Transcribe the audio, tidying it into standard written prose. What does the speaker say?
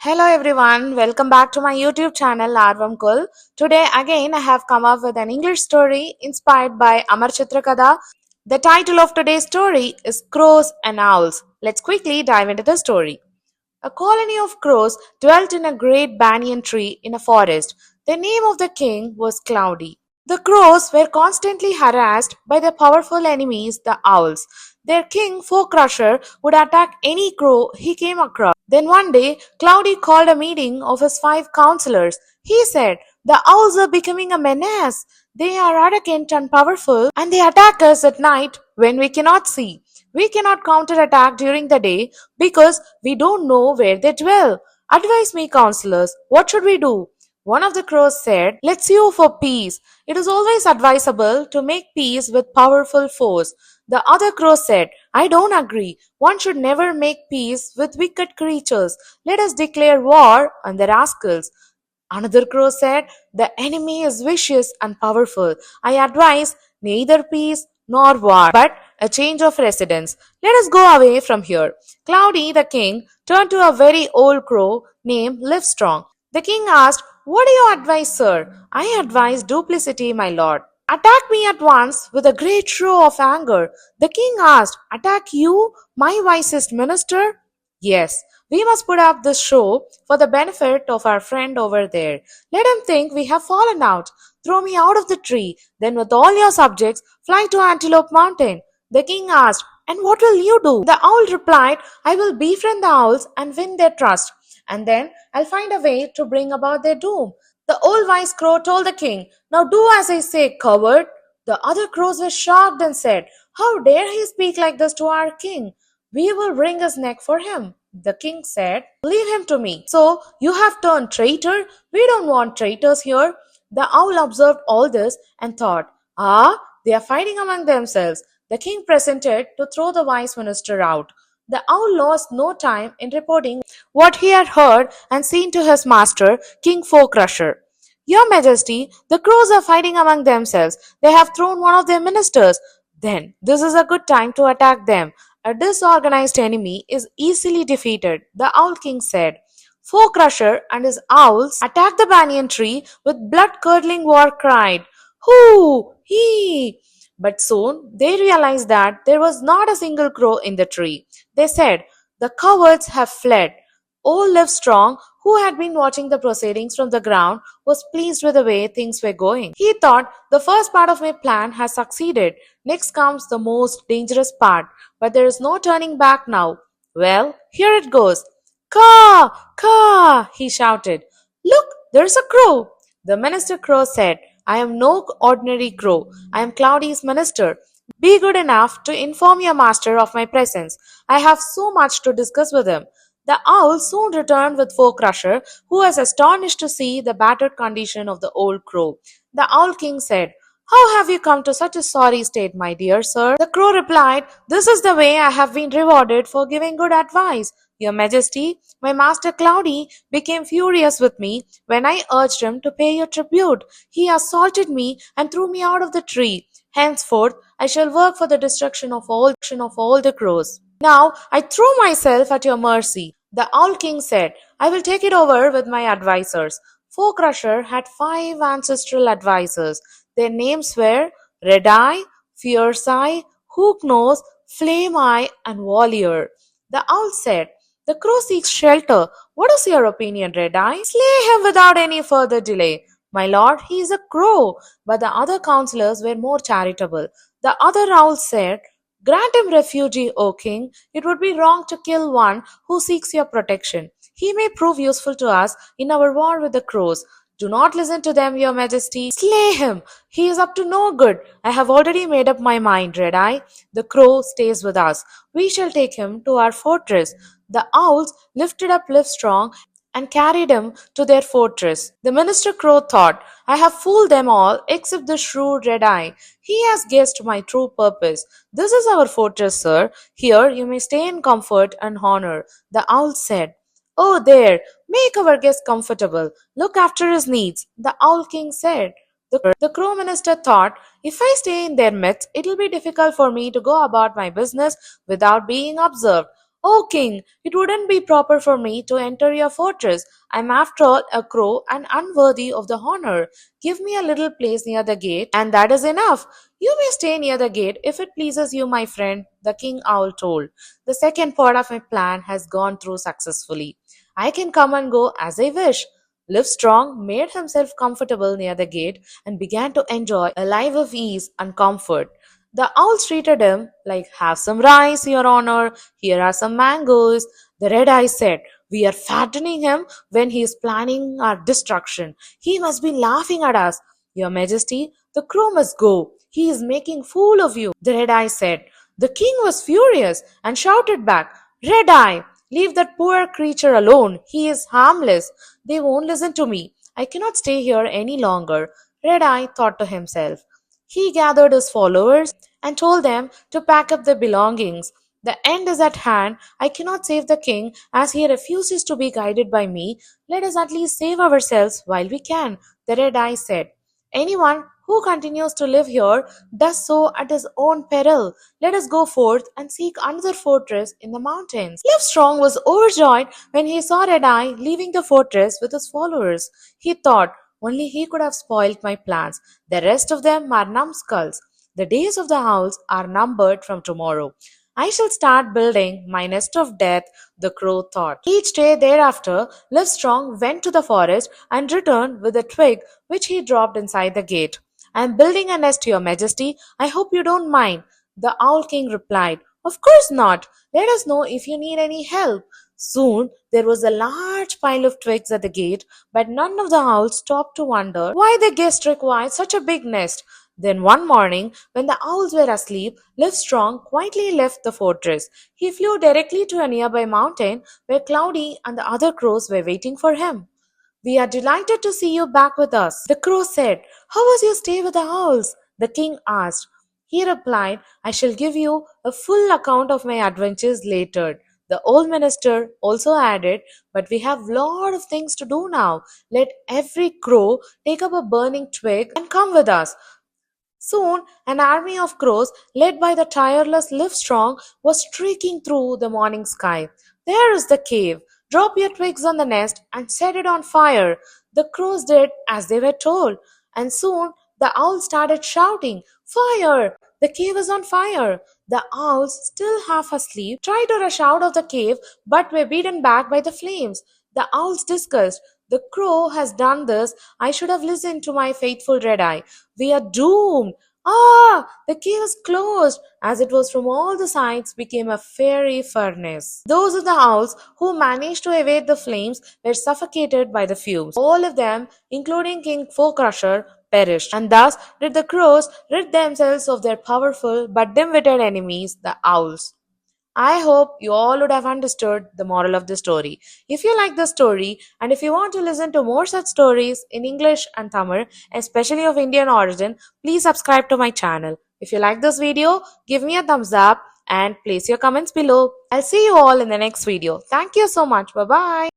Hello everyone, welcome back to my YouTube channel Arvam Kul. Today again I have come up with an English story inspired by Amar Chithra Katha. The title of today's story is Crows and Owls. Let's quickly dive into the story. A colony of crows dwelt in a great banyan tree in a forest. The name of the king was Cloudy. The crows were constantly harassed by their powerful enemies, the owls. Their king, Foe Crusher, would attack any crow he came across. Then one day, Cloudy called a meeting of his 5 counselors. He said, "The owls are becoming a menace. They are arrogant and powerful, and they attack us at night when we cannot see. We cannot counterattack during the day because we don't know where they dwell. Advise me, counselors, what should we do?" One of the crows said, "Let's sue for peace. It is always advisable to make peace with powerful foes." The other crow said, "I don't agree. One should never make peace with wicked creatures. Let us declare war on the rascals." Another crow said, "The enemy is vicious and powerful. I advise neither peace nor war, but a change of residence. Let us go away from here." Cloudy, the king, turned to a very old crow named Livestrong. The king asked, "What do you advise, sir?" "I advise duplicity, my lord." "Attack me at once," with a great show of anger. The king asked, "Attack you, my wisest minister?" "Yes, we must put up this show for the benefit of our friend over there. Let him think we have fallen out. Throw me out of the tree, then with all your subjects fly to Antelope Mountain." The king asked, "And what will you do?" The owl replied, "I will befriend the owls and win their trust, and then I'll find a way to bring about their doom." The old wise crow told the king, "Now do as I say, coward." The other crows were shocked and said, "How dare he speak like this to our king? We will wring his neck for him." The king said, "Leave him to me." "So you have turned traitor? We don't want traitors here." The owl observed all this and thought, "Ah, they are fighting among themselves." The king presented to throw the wise minister out. The owl lost no time in reporting what he had heard and seen to his master, King Foe Crusher. "Your Majesty, the crows are fighting among themselves. They have thrown one of their ministers. Then this is a good time to attack them. A disorganized enemy is easily defeated," the Owl King said. Foe Crusher and his owls attacked the banyan tree with blood-curdling war cried, "Hoo! Hee!" But soon they realized that there was not a single crow in the tree. They said, "The cowards have fled." Old Livestrong, who had been watching the proceedings from the ground, was pleased with the way things were going. He thought, "The first part of my plan has succeeded. Next comes the most dangerous part, but there is no turning back now. Well, here it goes." "Caw! Caw!" he shouted. "Look, there's a crow." The minister crow said, "I am no ordinary crow. I am Cloudy's minister. Be good enough to inform your master of my presence. I have so much to discuss with him." The owl soon returned with Foe Crusher, who was astonished to see the battered condition of the old crow. The Owl King said, "How have you come to such a sorry state, my dear sir?" The crow replied, "This is the way I have been rewarded for giving good advice. Your Majesty, my master Cloudy became furious with me when I urged him to pay your tribute. He assaulted me and threw me out of the tree. Henceforth, I shall work for the destruction of all the crows. Now I throw myself at your mercy." The Owl King said, "I will take it over with my advisors." Foe Crusher had 5 ancestral advisors. Their names were Red Eye, Fierce Eye, Hook Nose, Flame Eye, and Warrior. The owl said, "The crow seeks shelter. What is your opinion, Red Eye?" "Slay him without any further delay." "My lord, he is a crow." But the other counselors were more charitable. The other owl said, "Grant him refuge, O king. It would be wrong to kill one who seeks your protection. He may prove useful to us in our war with the crows. Do not listen to them, your majesty. Slay him. He is up to no good. I have already made up my mind, Red Eye. The crow stays with us. We shall take him to our fortress." The owls lifted up Livestrong and carried him to their fortress. The minister crow thought, "I have fooled them all except the shrewd Red Eye. He has guessed my true purpose. This is our fortress, sir. Here you may stay in comfort and honor." The owl said, "Oh, there, make our guest comfortable. Look after his needs," the Owl King said. The Crow Minister thought, "If I stay in their midst, it will be difficult for me to go about my business without being observed. "Oh, king, it wouldn't be proper for me to enter your fortress. I am after all a crow and unworthy of the honor. Give me a little place near the gate, and that is enough. You may stay near the gate if it pleases you, my friend," the king owl told. "The second part of my plan has gone through successfully. I can come and go as I wish." Livestrong made himself comfortable near the gate and began to enjoy a life of ease and comfort. The owls treated him like, "Have some rice, your honor. Here are some mangoes." The red eye said, "We are fattening him when he is planning our destruction. He must be laughing at us." "Your majesty, the crow must go. He is making fool of you," the red eye said. The king was furious and shouted back, "Red eye, leave that poor creature alone. He is harmless. They won't listen to me. I cannot stay here any longer." Red eye thought to himself. He gathered his followers and told them to pack up their belongings. "The end is at hand. I cannot save the king as he refuses to be guided by me. Let us at least save ourselves while we can," the red eye said. "Anyone who continues to live here does so at his own peril. Let us go forth and seek another fortress in the mountains." Livestrong was overjoyed when he saw Red Eye leaving the fortress with his followers. He thought, "Only he could have spoiled my plans. The rest of them are numbskulls. The days of the owls are numbered from tomorrow. I shall start building my nest of death," the crow thought. Each day thereafter, Livestrong went to the forest and returned with a twig which he dropped inside the gate. "I am building a nest, your majesty. I hope you don't mind," the owl king replied. "Of course not. Let us know if you need any help." Soon there was a large pile of twigs at the gate, but none of the owls stopped to wonder why the guest required such a big nest. Then one morning, when the owls were asleep, Livestrong quietly left the fortress. He flew directly to a nearby mountain where Cloudy and the other crows were waiting for him. "We are delighted to see you back with us," the crow said. "How was your stay with the owls?" the king asked. He replied, "I shall give you a full account of my adventures later." The old minister also added, "But we have lot of things to do now. Let every crow take up a burning twig and come with us." Soon, an army of crows, led by the tireless Livestrong, was streaking through the morning sky. "There is the cave. Drop your twigs on the nest and set it on fire." The crows did as they were told, and soon the owls started shouting, "Fire! The cave is on fire!" The owls, still half asleep, tried to rush out of the cave but were beaten back by the flames. The owls discussed, "The crow has done this. I should have listened to my faithful red eye. We are doomed." Ah! The cave was closed, as it was from all the sides became a fiery furnace. Those of the owls who managed to evade the flames were suffocated by the fumes. All of them, including King Forecrusher, perished, and thus did the crows rid themselves of their powerful but dim-witted enemies, the owls. I hope you all would have understood the moral of the story. If you like the story and if you want to listen to more such stories in English and Tamil, especially of Indian origin, please subscribe to my channel. If you like this video, give me a thumbs up and place your comments below. I'll see you all in the next video. Thank you so much. Bye bye.